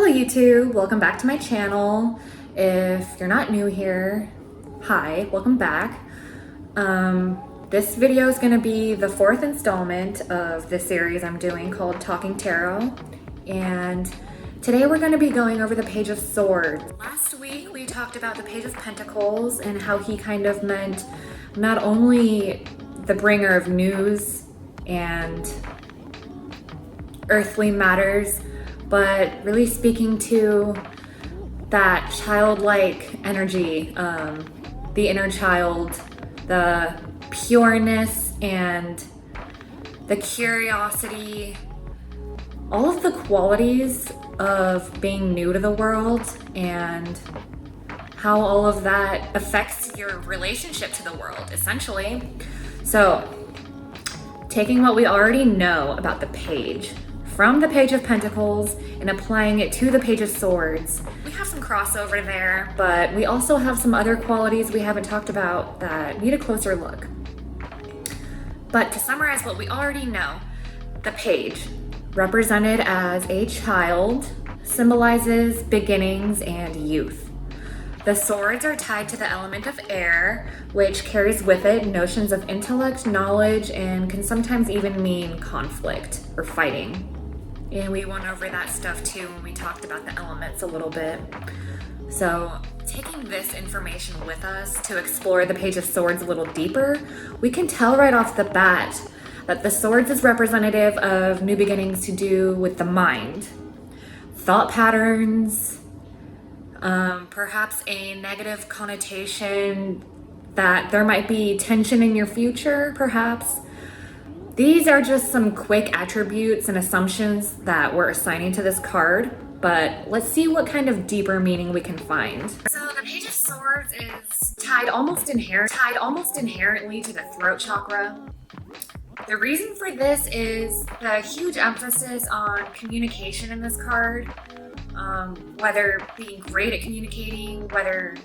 YouTube, welcome back to my channel. If you're not new here, hi, welcome back. This video is going to be the fourth installment of the series I'm doing called Talking Tarot, and today we're going to be going over the Page of Swords. Last week we talked about the Page of Pentacles and how he kind of meant not only the bringer of news and earthly matters, but really speaking to that childlike energy, the inner child, the pureness and the curiosity, all of the qualities of being new to the world and how all of that affects your relationship to the world, essentially. So, taking what we already know about the page from the Page of Pentacles and applying it to the Page of Swords. We have some crossover there, but we also have some other qualities we haven't talked about that need a closer look. But to summarize what we already know, the page, represented as a child, symbolizes beginnings and youth. The swords are tied to the element of air, which carries with it notions of intellect, knowledge, and can sometimes even mean conflict or fighting. And we went over that stuff too when we talked about the elements a little bit. So taking this information with us to explore the Page of Swords a little deeper, we can tell right off the bat that the swords is representative of new beginnings to do with the mind, thought patterns, perhaps a negative connotation that there might be tension in your future, perhaps. These are just some quick attributes and assumptions that we're assigning to this card, but let's see what kind of deeper meaning we can find. So the Page of Swords is tied almost inherently to the throat chakra. The reason for this is the huge emphasis on communication in this card, whether being great at communicating, whether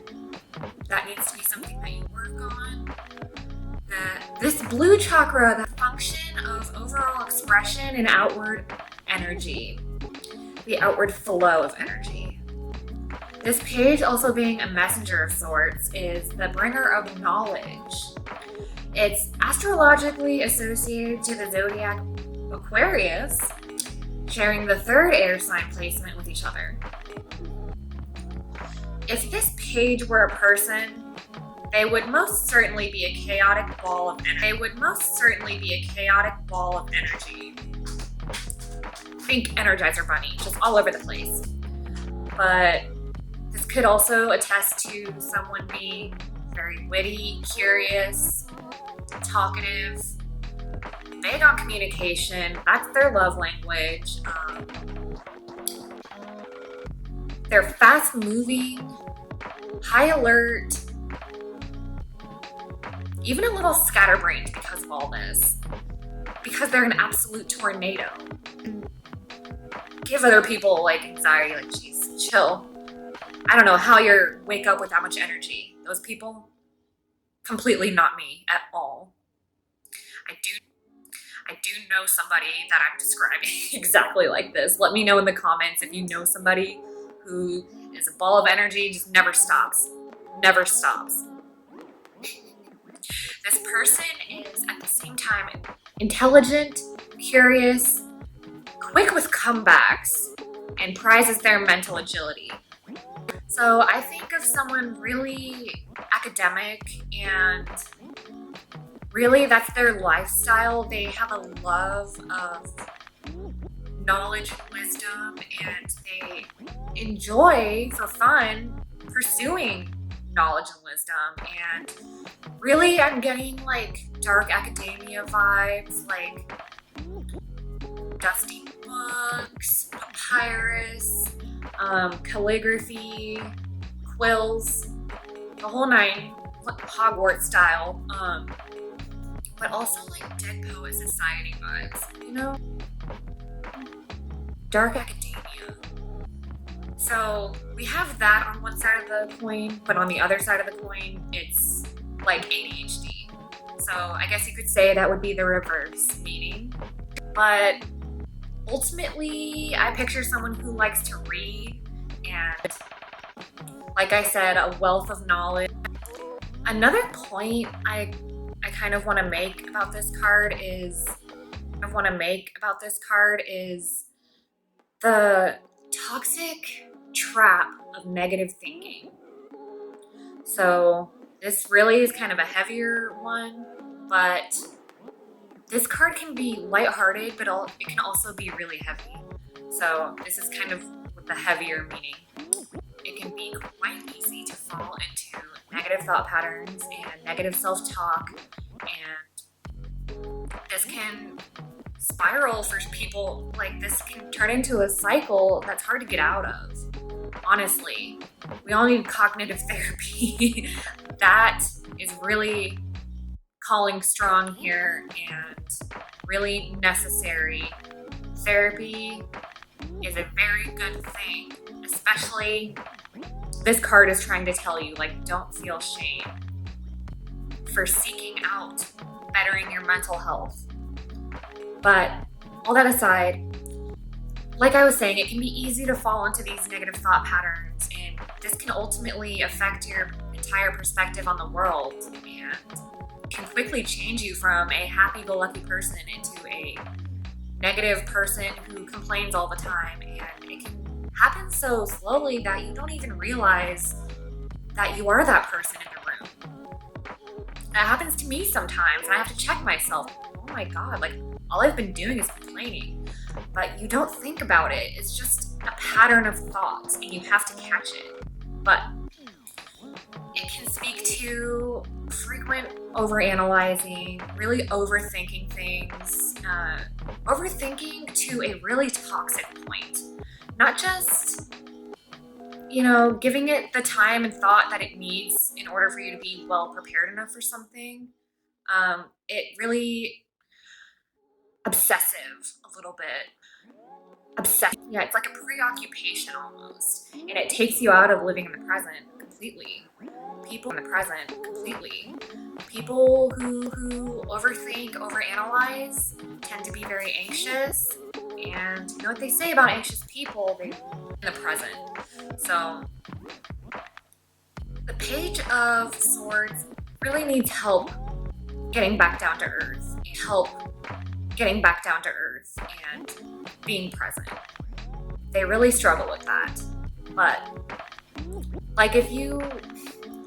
that needs to be something that you work on. This blue chakra, the function of overall expression and outward energy, the outward flow of energy. This page, also being a messenger of sorts, is the bringer of knowledge. It's astrologically associated to the zodiac Aquarius, sharing the third air sign placement with each other. If this page were a person, they would most certainly be a chaotic ball of energy. Think Energizer Bunny, just all over the place. But this could also attest to someone being very witty, curious, talkative, big on communication. That's their love language. They're fast moving, high alert, even a little scatterbrained because of all this. Because they're an absolute tornado. Give other people anxiety, geez, chill. I don't know how you wake up with that much energy. Those people, completely not me at all. I do know somebody that I'm describing exactly like this. Let me know in the comments if you know somebody who is a ball of energy, just never stops. Never stops. This person is at the same time intelligent, curious, quick with comebacks, and prizes their mental agility. So I think of someone really academic, and really that's their lifestyle. They have a love of knowledge and wisdom, and they enjoy, for fun, pursuing knowledge and wisdom. And really I'm getting dark academia vibes, dusty books, papyrus, calligraphy, quills, the whole nine, Hogwarts style, but also Dead Poet Society vibes, you know? Dark academia. So we have that on one side of the coin, but on the other side of the coin, it's like ADHD. So I guess you could say that would be the reverse meaning. But ultimately, I picture someone who likes to read and, like I said, a wealth of knowledge. Another point I kind of want to make about this card is the toxic trap of negative thinking. So this really is kind of a heavier one, but this card can be lighthearted, but it can also be really heavy. So this is kind of with the heavier meaning. It can be quite easy to fall into negative thought patterns and negative self-talk, and this can spiral for people. Like, this can turn into a cycle that's hard to get out of. Honestly, we all need cognitive therapy. That is really calling strong here and really necessary. Therapy is a very good thing, especially this card is trying to tell you, like, don't feel shame for seeking out bettering your mental health. But all that aside, like I was saying, it can be easy to fall into these negative thought patterns, and this can ultimately affect your entire perspective on the world and can quickly change you from a happy-go-lucky person into a negative person who complains all the time. And it can happen so slowly that you don't even realize that you are that person in the room. That happens to me sometimes, and I have to check myself. Oh my God, like, all I've been doing is complaining. But you don't think about it. It's just a pattern of thoughts, and you have to catch it. But it can speak to frequent overanalyzing, really overthinking things, overthinking to a really toxic point. Not just, giving it the time and thought that it needs in order for you to be well prepared enough for something. It really obsessive a little bit. Obsessive. Yeah, it's like a preoccupation almost. And it takes you out of living in the present completely. People who overthink, overanalyze tend to be very anxious. And you know what they say about anxious people? They live in the present. So the Page of Swords really needs help getting back down to earth. And being present. They really struggle with that. But like, if you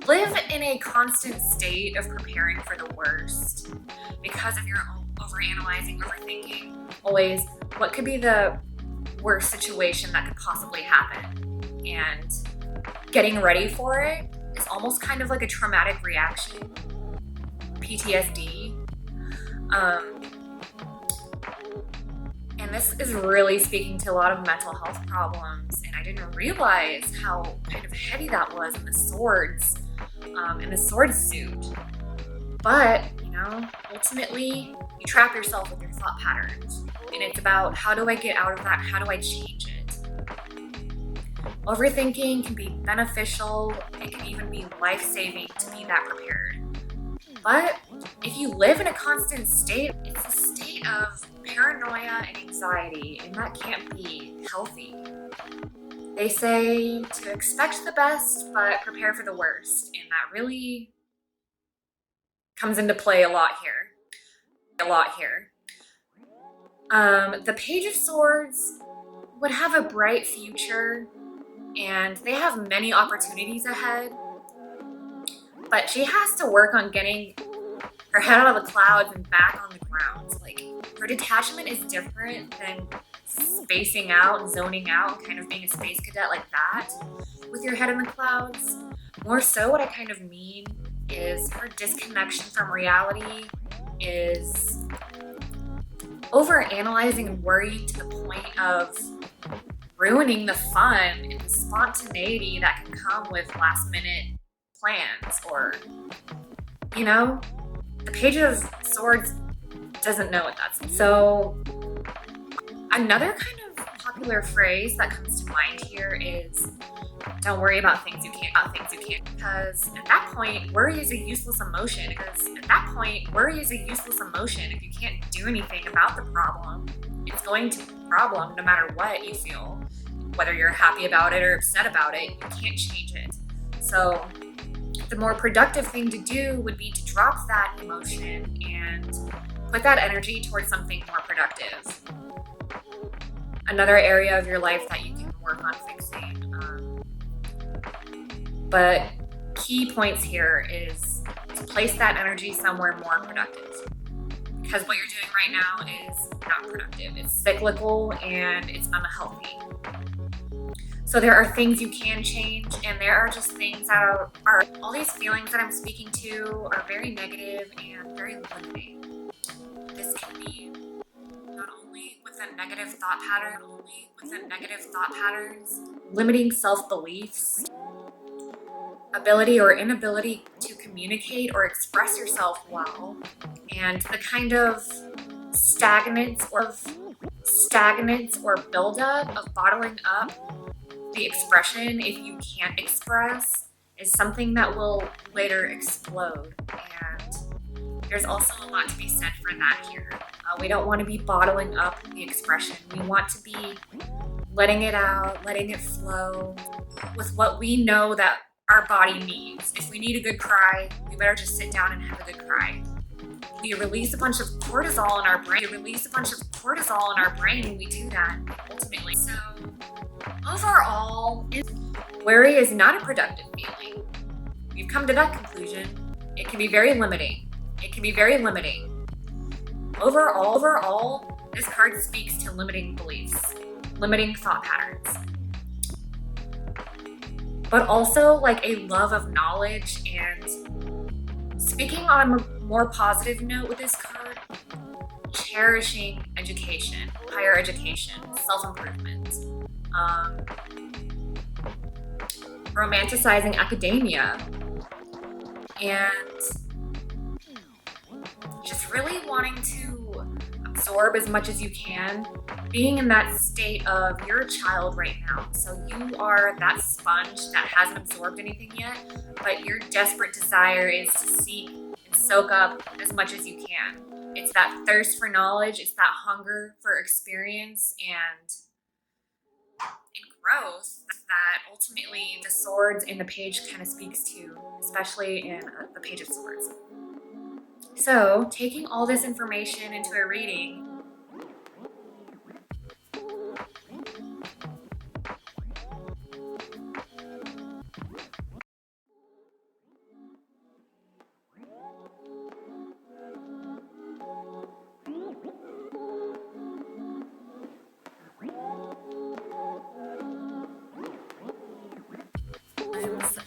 live in a constant state of preparing for the worst because of your overanalyzing, overthinking, always what could be the worst situation that could possibly happen, and getting ready for it is almost kind of like a traumatic reaction, PTSD. And this is really speaking to a lot of mental health problems, and I didn't realize how kind of heavy that was in the swords, in the sword suit. But, ultimately, you trap yourself with your thought patterns, and it's about, how do I get out of that? How do I change it? Overthinking can be beneficial. It can even be life-saving to be that prepared. But if you live in a constant state, it's a state of paranoia and anxiety, and that can't be healthy. They say to expect the best, but prepare for the worst, and that really comes into play a lot here. The Page of Swords would have a bright future, and they have many opportunities ahead, but she has to work on getting her head out of the clouds and back on the ground. Like, her detachment is different than spacing out, zoning out, kind of being a space cadet like that with your head in the clouds. More so, what I kind of mean is her disconnection from reality is overanalyzing and worrying to the point of ruining the fun and the spontaneity that can come with last minute plans, or, the Page of Swords doesn't know what that's. So another kind of popular phrase that comes to mind here is, don't worry about things you can't. Because at that point, worry is a useless emotion. If you can't do anything about the problem, It's going to be a problem no matter what you feel. Whether you're happy about it or upset about it, you can't change it. So the more productive thing to do would be to drop that emotion and put that energy towards something more productive. Another area of your life that you can work on fixing. But key points here is to place that energy somewhere more productive. Because what you're doing right now is not productive. It's cyclical and it's unhealthy. So there are things you can change, and there are just things that are all these feelings that I'm speaking to are very negative and very limiting. This can be not only with a negative thought patterns, limiting self-beliefs, ability or inability to communicate or express yourself well, and the kind of stagnance or buildup of bottling up the expression if you can't express is something that will later explode. And there's also a lot to be said for that here. We don't want to be bottling up the expression. We want to be letting it out, letting it flow with what we know that our body needs. If we need a good cry, we better just sit down and have a good cry. We release a bunch of cortisol in our brain when we do that, ultimately. So overall, worry is not a productive feeling. You've come to that conclusion. It can be very limiting. Overall, this card speaks to limiting beliefs, limiting thought patterns. But also like a love of knowledge, and speaking on a more positive note with this card, cherishing education, higher education, self-improvement, romanticizing academia, and just really wanting to absorb as much as you can, being in that state of you're a child right now. So you are that sponge that hasn't absorbed anything yet, but your desperate desire is to seek and soak up as much as you can. It's that thirst for knowledge, it's that hunger for experience and growth that ultimately the swords in the page kind of speaks to, especially in the Page of Swords. So, taking all this information into a reading,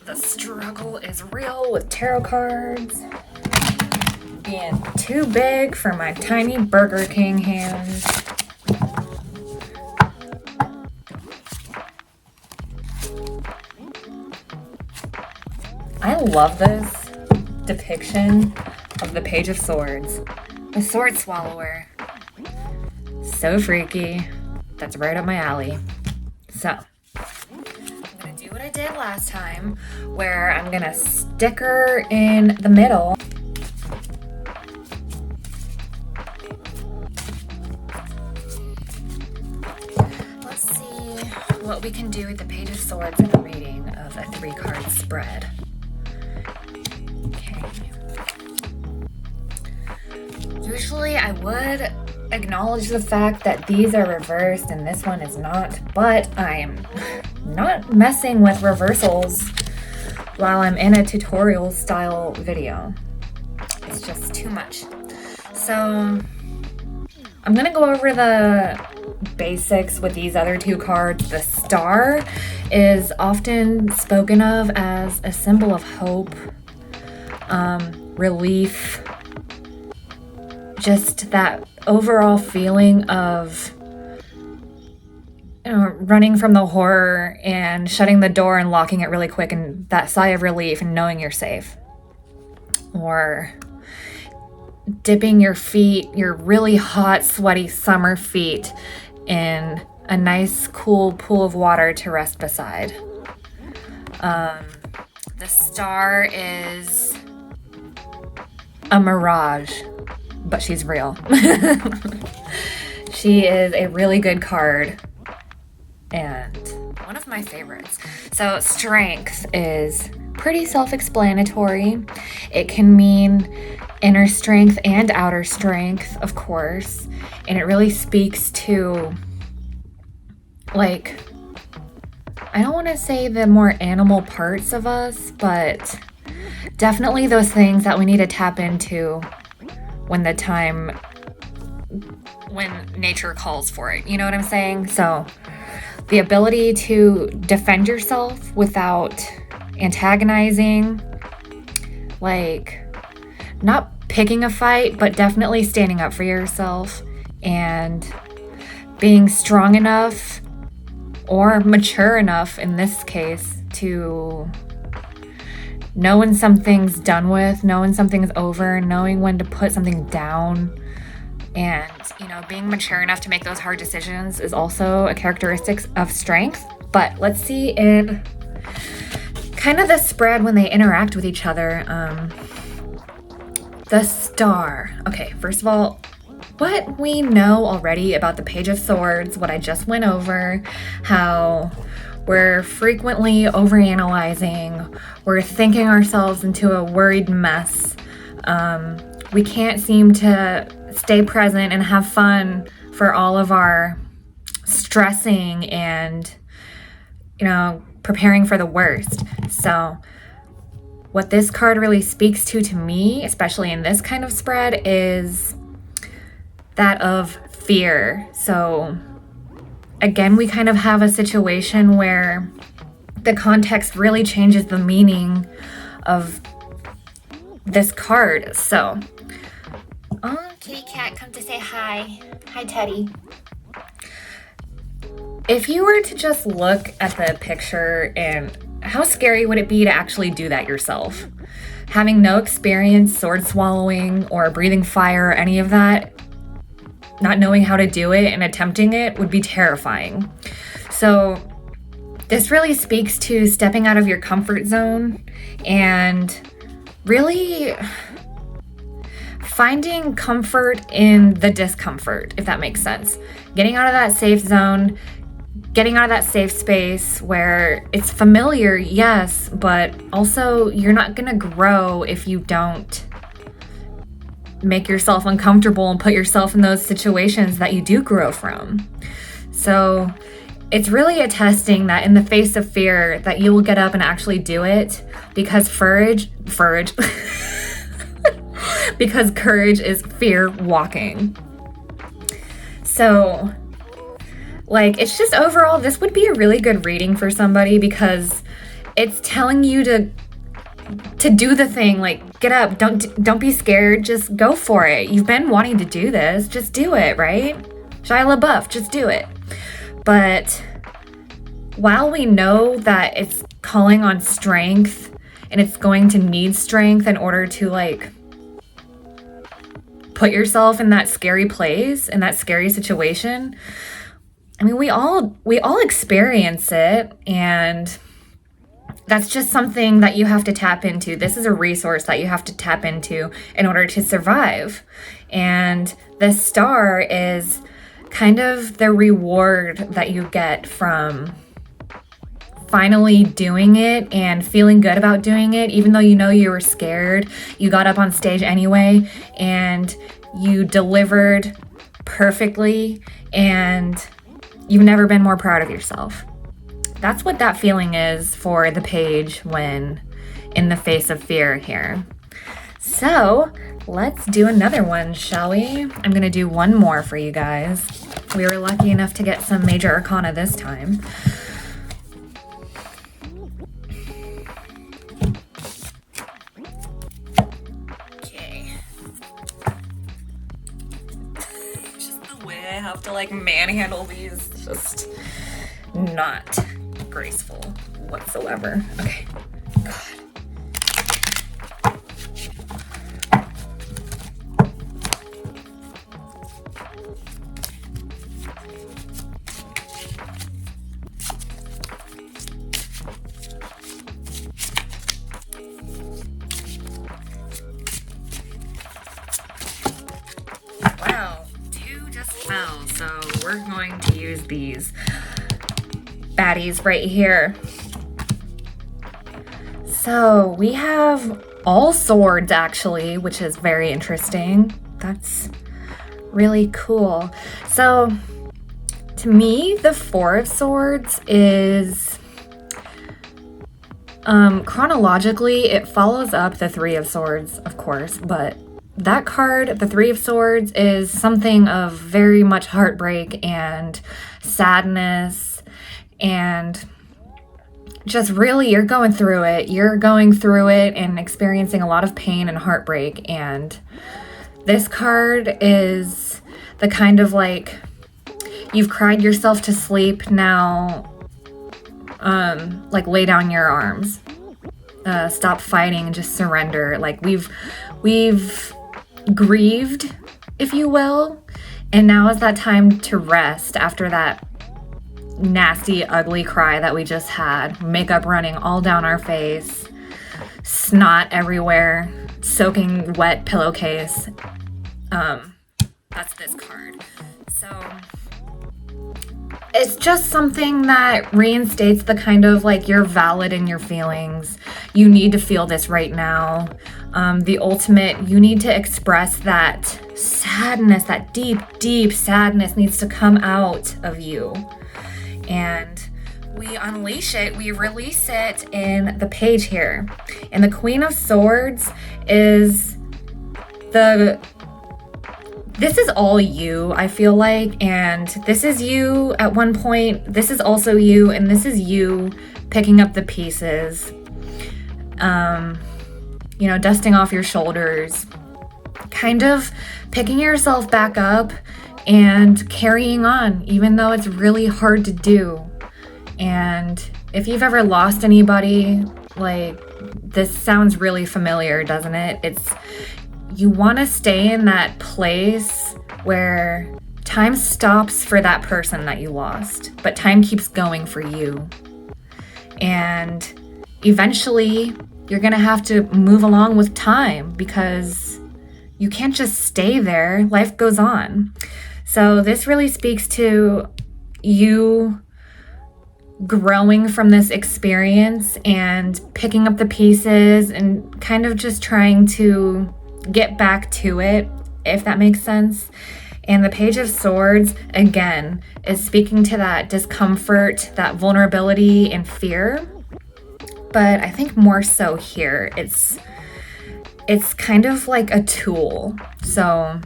the struggle is real with tarot cards being too big for my tiny Burger King hands. I love this depiction of the Page of Swords, the Sword Swallower. So freaky. That's right up my alley. So, I'm gonna do what I did last time, where I'm gonna stick her in the middle. Let's see what we can do with the Page of Swords in the reading of a 3-card spread. Okay. Usually I would acknowledge the fact that these are reversed and this one is not, but I am not messing with reversals while I'm in a tutorial style video. It's just too much. So I'm gonna go over the basics with these other 2 cards. The star is often spoken of as a symbol of hope, relief, just that overall feeling of running from the horror and shutting the door and locking it really quick, and that sigh of relief and knowing you're safe. Or dipping your feet, your really hot, sweaty summer feet, in a nice, cool pool of water to rest beside. The star is a mirage, but she's real. She is a really good card and one of my favorites. So strength is pretty self-explanatory. It can mean inner strength and outer strength, of course, and it really speaks to, like, I don't want to say the more animal parts of us, but definitely those things that we need to tap into when nature calls for it. You know what I'm saying? So the ability to defend yourself without antagonizing, like not picking a fight, but definitely standing up for yourself and being strong enough or mature enough in this case to know when something's done with, know when something's over, knowing when to put something down. And, being mature enough to make those hard decisions is also a characteristic of strength. But let's see in kind of the spread when they interact with each other. The Star. Okay, first of all, what we know already about the Page of Swords, what I just went over, how we're frequently overanalyzing, we're thinking ourselves into a worried mess. We can't seem to stay present and have fun for all of our stressing and, preparing for the worst. So what this card really speaks to me, especially in this kind of spread, is that of fear. So again, we kind of have a situation where the context really changes the meaning of this card. So, oh, kitty cat, come to say hi. Hi, Teddy. If you were to just look at the picture, and how scary would it be to actually do that yourself? Having no experience sword swallowing or breathing fire or any of that, not knowing how to do it and attempting it would be terrifying. So this really speaks to stepping out of your comfort zone and really finding comfort in the discomfort, if that makes sense. Getting out of that safe zone, getting out of that safe space where it's familiar, yes, but also you're not gonna grow if you don't make yourself uncomfortable and put yourself in those situations that you do grow from. So it's really attesting that in the face of fear that you will get up and actually do it, because because courage is fear walking. So it's just overall, this would be a really good reading for somebody because it's telling you to do the thing, get up, don't be scared, just go for it. You've been wanting to do this, just do it, right? Shia LaBeouf, just do it. But while we know that it's calling on strength and it's going to need strength in order to put yourself in that scary place, in that scary situation, I mean, we all experience it, and that's just something that you have to tap into. This is a resource that you have to tap into in order to survive. And the Star is kind of the reward that you get from finally doing it and feeling good about doing it, even though you were scared. You got up on stage anyway, and you delivered perfectly, and you've never been more proud of yourself. That's what that feeling is for the Page when in the face of fear here. So let's do another one, shall we? I'm going to do one more for you guys. We were lucky enough to get some major arcana this time. Okay. Just the way I have to manhandle these, just not graceful whatsoever. Okay. God. Wow, 2 just spell, so we're going to use these baddies right here. So we have all swords actually, which is very interesting. That's really cool. So to me, the Four of Swords is chronologically, it follows up the Three of Swords, of course, but that card, the Three of Swords, is something of very much heartbreak and sadness, and just really, you're going through it. You're going through it and experiencing a lot of pain and heartbreak, and this card is the kind of like, you've cried yourself to sleep, now like lay down your arms, stop fighting and just surrender. Like we've grieved, if you will, and now is that time to rest after that nasty, ugly cry that we just had, makeup running all down our face, snot everywhere, soaking wet pillowcase. That's this card. So it's just something that reinstates the kind of like, you're valid in your feelings. You need to feel this right now. The ultimate, you need to express that sadness, that deep, deep sadness needs to come out of you. And we unleash it, we release it in the page here. And the Queen of Swords is this is all you, I feel like, and this is you at one point, this is also you, and this is you picking up the pieces, dusting off your shoulders, kind of picking yourself back up and carrying on, even though it's really hard to do. And if you've ever lost anybody, like, this sounds really familiar, doesn't it? You want to stay in that place where time stops for that person that you lost, but time keeps going for you. And eventually, you're going to have to move along with time because you can't just stay there. Life goes on. So this really speaks to you growing from this experience and picking up the pieces and kind of just trying to get back to it, if that makes sense. And the Page of Swords, again, is speaking to that discomfort, that vulnerability and fear. But I think more so here, it's kind of like a tool. So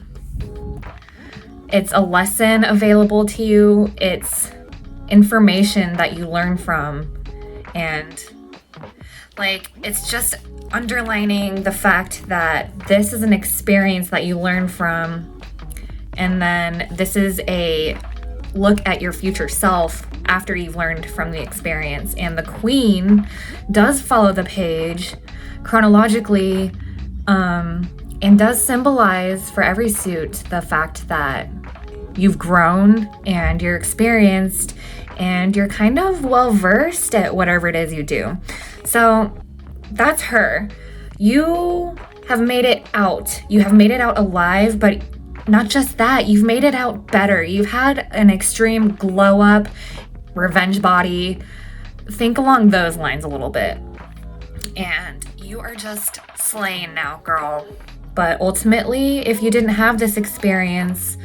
it's a lesson available to you. It's information that you learn from. And like, it's just underlining the fact that this is an experience that you learn from, and then this is a look at your future self after you've learned from the experience. And the Queen does follow the page chronologically, and does symbolize for every suit the fact that you've grown and you're experienced and you're kind of well versed at whatever it is you do. So that's her. You have made it out. You have made it out alive, but not just that, you've made it out better. You've had an extreme glow up, revenge body. Think along those lines a little bit. And you are just slaying now, girl. But ultimately, if you didn't have this experience,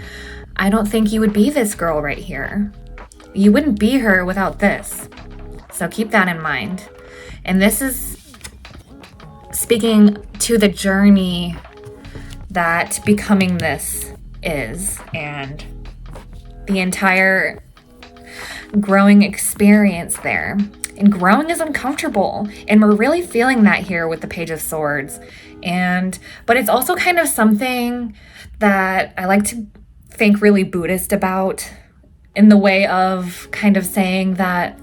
I don't think you would be this girl right here. You wouldn't be her without this. So keep that in mind. And this is speaking to the journey that becoming this is, and the entire growing experience there. And growing is uncomfortable, and we're really feeling that here with the Page of Swords. But it's also kind of something that I like to think really Buddhist about, in the way of kind of saying that,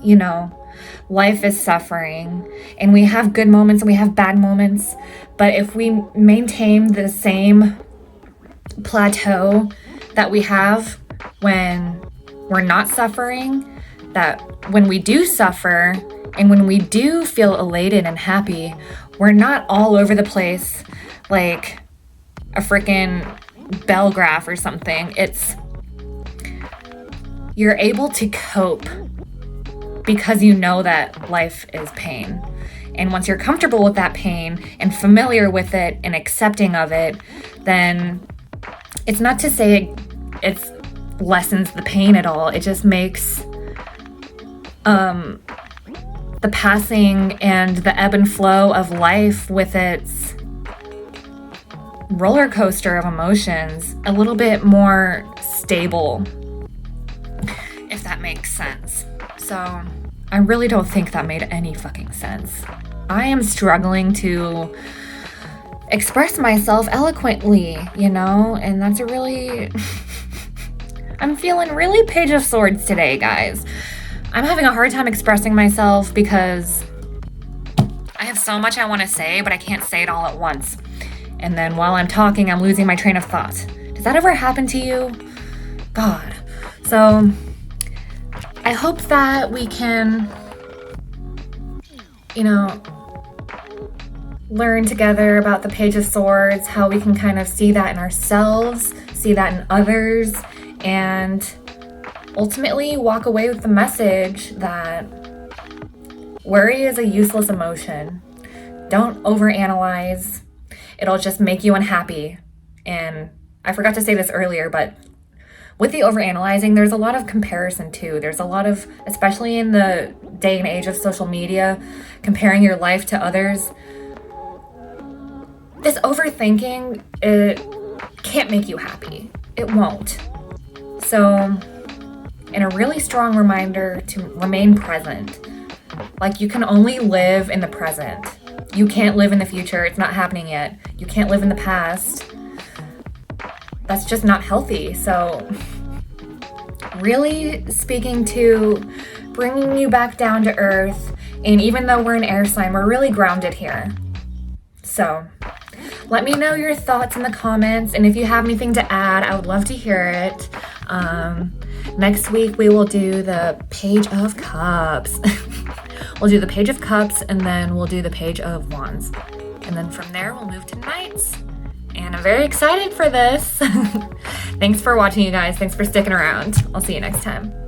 life is suffering, and we have good moments and we have bad moments, but if we maintain the same plateau that we have when we're not suffering, that when we do suffer and when we do feel elated and happy, we're not all over the place like a freaking bell graph or something. you're able to cope because you know that life is pain. And once you're comfortable with that pain and familiar with it and accepting of it, then it's not to say it lessens the pain at all. It just makes the passing and the ebb and flow of life with its roller coaster of emotions a little bit more stable, if that makes sense. So I really don't think that made any fucking sense. I am struggling to express myself eloquently, you know, and that's a really... I'm feeling really Page of Swords today, guys. I'm having a hard time expressing myself because I have so much I want to say, but I can't say it all at once. And then while I'm talking, I'm losing my train of thought. Does that ever happen to you? God. So I hope that we can, you know, learn together about the Page of Swords, how we can kind of see that in ourselves, see that in others, and ultimately walk away with the message that worry is a useless emotion. Don't overanalyze. It'll just make you unhappy. And I forgot to say this earlier, but with the overanalyzing, there's a lot of comparison too. There's a lot of, especially in the day and age of social media, comparing your life to others. This overthinking, it can't make you happy. It won't. So, and a really strong reminder to remain present. Like, you can only live in the present. You can't live in the future. It's not happening yet. You can't live in the past. That's just not healthy. So, really speaking to bringing you back down to earth. And even though we're an air sign, we're really grounded here. So, let me know your thoughts in the comments. And if you have anything to add, I would love to hear it. Next week, we will do the Page of Cups. We'll do the Page of Cups, and then we'll do the Page of Wands. And then from there, we'll move to Knights. And I'm very excited for this. Thanks for watching, you guys. Thanks for sticking around. I'll see you next time.